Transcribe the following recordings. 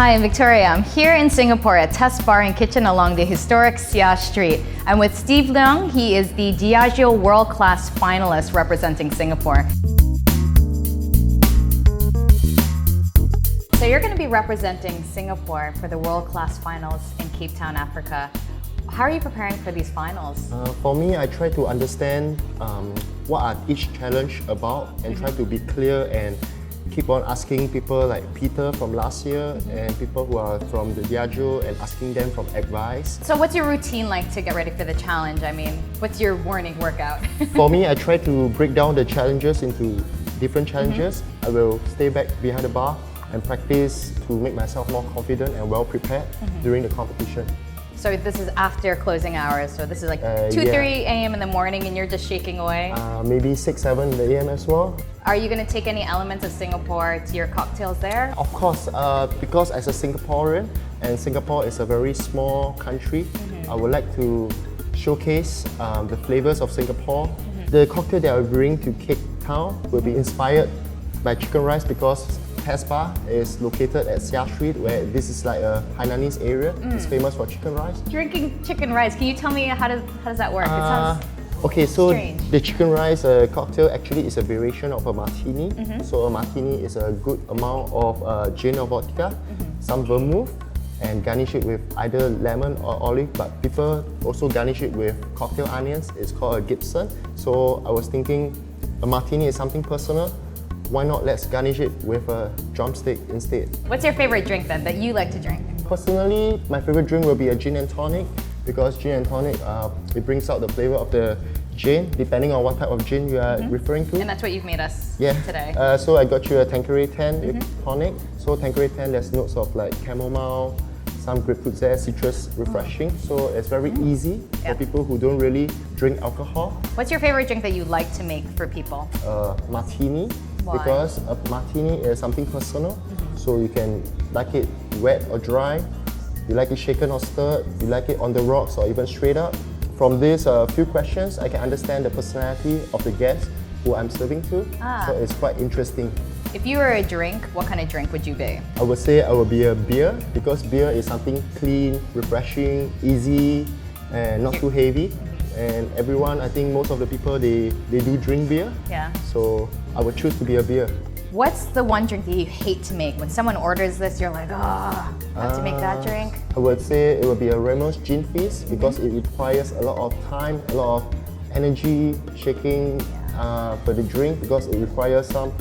Hi, I'm Victoria. I'm here in Singapore at Test Bar and Kitchen along the historic Seah Street. I'm with Steve Leong. He is the Diageo World Class finalist representing Singapore. So you're going to be representing Singapore for the World Class Finals in Cape Town, Africa. How are you preparing for these finals? For me, I try to understand what are each challenge about and try to be clear and keep on asking people like Peter from last year and people who are from the Diageo and asking them from advice. So what's your routine like to get ready for the challenge? I mean, what's your morning workout? For me, I try to break down the challenges into different challenges. I will stay back behind the bar and practice to make myself more confident and well prepared during the competition. So this is after closing hours, so this is like 2, 3 a.m. in the morning and you're just shaking away? Maybe 6, 7 a.m. as well. Are you going to take any elements of Singapore to your cocktails there? Of course, because as a Singaporean, and Singapore is a very small country, I would like to showcase the flavors of Singapore. The cocktail that I bring to Cape Town will be inspired by chicken rice because Test Bar is located at Seah Street, where this is like a Hainanese area. It's famous for chicken rice. Drinking chicken rice, can you tell me how does that work? It sounds okay, so strange. The chicken rice cocktail actually is a variation of a martini. So a martini is a good amount of gin or vodka, some vermouth, and garnish it with either lemon or olive, but people also garnish it with cocktail onions. It's called a Gibson. So I was thinking a martini is something personal. Why not let's garnish it with a drumstick instead? What's your favorite drink then that you like to drink? Personally, my favorite drink will be a gin and tonic because gin and tonic, it brings out the flavor of the gin depending on what type of gin you are referring to. And that's what you've made us today. So I got you a Tanqueray 10 tonic. So Tanqueray 10, there's notes of like chamomile, some grapefruit zest, citrus, refreshing. So it's very easy for people who don't really drink alcohol. What's your favorite drink that you like to make for people? Martini. Why? Because a martini is something personal. So you can like it wet or dry. You like it shaken or stirred. You like it on the rocks or even straight up. From these few questions, I can understand the personality of the guest who I'm serving to. So it's quite interesting. If you were a drink, what kind of drink would you be? I would say I would be a beer because beer is something clean, refreshing, easy, and not too heavy. And everyone, I think most of the people, they do drink beer. Yeah. So I would choose to be a beer. What's the one drink that you hate to make? When someone orders this, you're like, I have to make that drink? I would say it would be a Ramos Gin Fizz because it requires a lot of time, a lot of energy, shaking for the drink because it requires some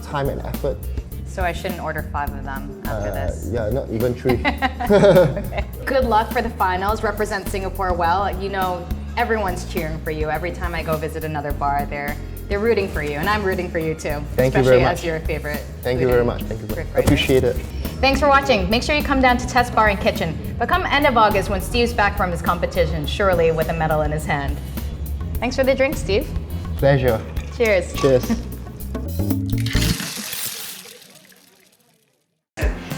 time and effort. So I shouldn't order 5 of them after this? Yeah, not even 3. Okay. Good luck for the finals. Represent Singapore well. You know, everyone's cheering for you. Every time I go visit another bar, they're rooting for you, and I'm rooting for you too. Thank you very much. Especially as your favorite. Thank you very much. Thank you. Appreciate it. Thanks for watching. Make sure you come down to Test Bar and Kitchen. But come end of August when Steve's back from his competition, surely with a medal in his hand. Thanks for the drink, Steve. Pleasure. Cheers. Cheers.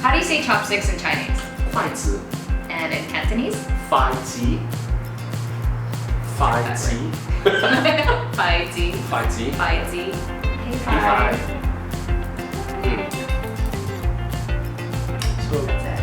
How do you say chopsticks in Chinese? 筷子 And in Cantonese? 筷子筷子筷子。筷子筷子。High five.